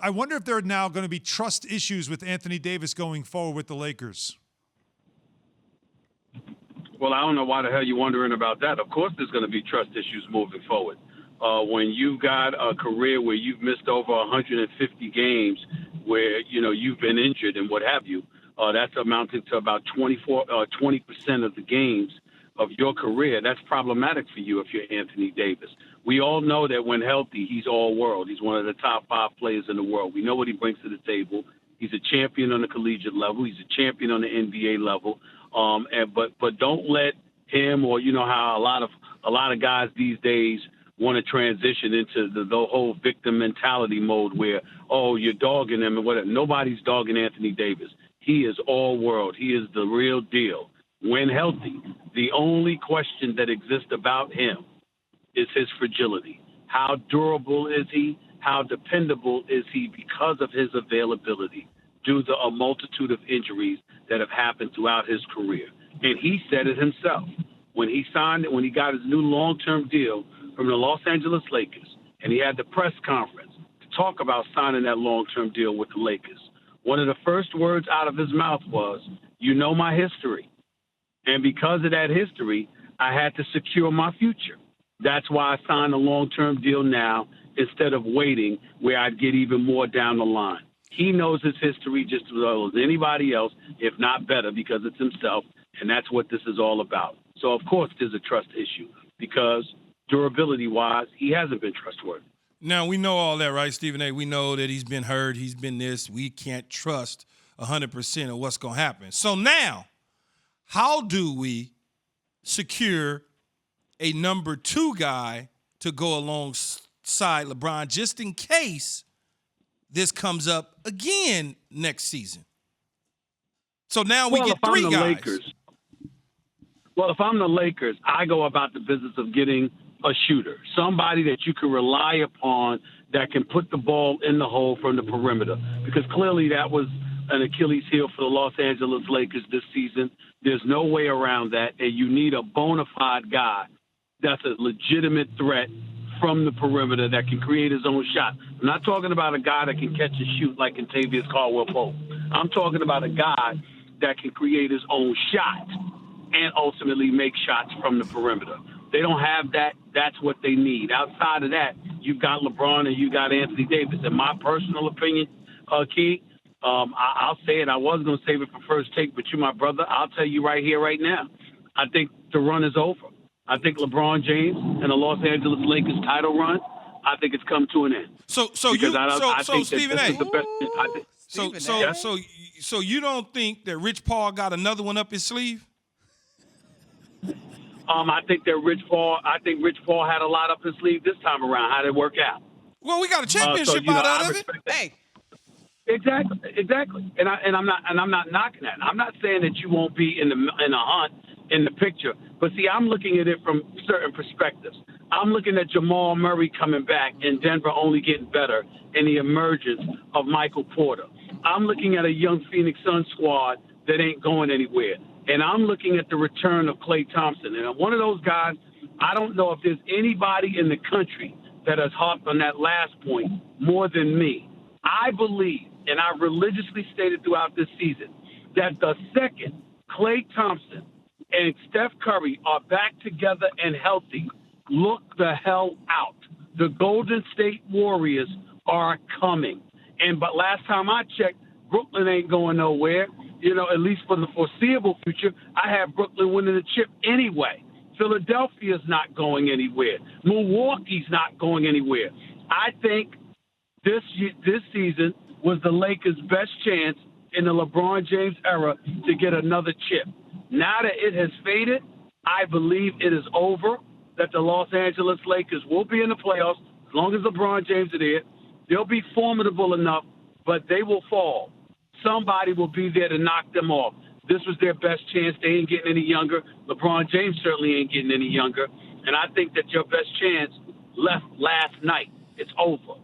I wonder if there are now going to be trust issues with Anthony Davis going forward with the Lakers. Well, I don't know why the hell you're wondering about that. Of course there's going to be trust issues moving forward. When you've got a career where you've missed over 150 games where, you've been injured and what have you, that's amounting to about 20% of the games of your career. That's problematic for you if you're Anthony Davis. We all know that when healthy, he's all world. He's one of the top 5 players in the world. We know what he brings to the table. He's a champion on the collegiate level. He's a champion on the NBA level. But don't let him, or how a lot of guys these days want to transition into the whole victim mentality mode where, you're dogging him and whatever. Nobody's dogging Anthony Davis. He is all world. He is the real deal. When healthy, the only question that exists about him is his fragility. How durable is he? How dependable is he because of his availability due to a multitude of injuries that have happened throughout his career? And he said it himself. When he got his new long-term deal from the Los Angeles Lakers, and he had the press conference to talk about signing that long-term deal with the Lakers, one of the first words out of his mouth was, my history. And because of that history, I had to secure my future. That's why I signed a long-term deal now instead of waiting where I'd get even more down the line. He knows his history just as well as anybody else, if not better, because it's himself, and that's what this is all about. So, of course, there's a trust issue because durability-wise, he hasn't been trustworthy. Now, we know all that, right, Stephen A? We know that he's been hurt, he's been this. We can't trust 100% of what's going to happen. So now, how do we secure a number 2 guy to go alongside LeBron just in case this comes up again next season? So now we get 3 guys. If I'm the Lakers, I go about the business of getting a shooter, somebody that you can rely upon that can put the ball in the hole from the perimeter, because clearly that was an Achilles heel for the Los Angeles Lakers this season. There's no way around that, and you need a bona fide guy that's a legitimate threat from the perimeter that can create his own shot. I'm not talking about a guy that can catch and shoot like Kentavious Caldwell-Pope. I'm talking about a guy that can create his own shot and ultimately make shots from the perimeter. They don't have that. That's what they need. Outside of that, you've got LeBron and you got Anthony Davis. In my personal opinion, Key, I'll say it. I was going to save it for first take, but you're my brother. I'll tell you right here, right now. I think the run is over. I think LeBron James and the Los Angeles Lakers title run, I think it's come to an end. So Stephen A. So you don't think that Rich Paul got another one up his sleeve? I think Rich Paul had a lot up his sleeve this time around. How did it work out? Well, we got a championship out of it. Hey. Exactly. And I'm not knocking that. I'm not saying that you won't be in the hunt, in the picture. But see, I'm looking at it from certain perspectives. I'm looking at Jamal Murray coming back and Denver only getting better in the emergence of Michael Porter. I'm looking at a young Phoenix Suns squad that ain't going anywhere. And I'm looking at the return of Klay Thompson. And one of those guys, I don't know if there's anybody in the country that has harped on that last point more than me. I believe, and I religiously stated throughout this season, that the second Klay Thompson and Steph Curry are back together and healthy, look the hell out. The Golden State Warriors are coming. But last time I checked, Brooklyn ain't going nowhere. At least for the foreseeable future, I have Brooklyn winning the chip anyway. Philadelphia's not going anywhere. Milwaukee's not going anywhere. I think this season was the Lakers' best chance in the LeBron James era to get another chip. Now that it has faded, I believe it is over, that the Los Angeles Lakers will be in the playoffs as long as LeBron James is there. They'll be formidable enough, but they will fall. Somebody will be there to knock them off. This was their best chance. They ain't getting any younger. LeBron James certainly ain't getting any younger. And I think that your best chance left last night. It's over.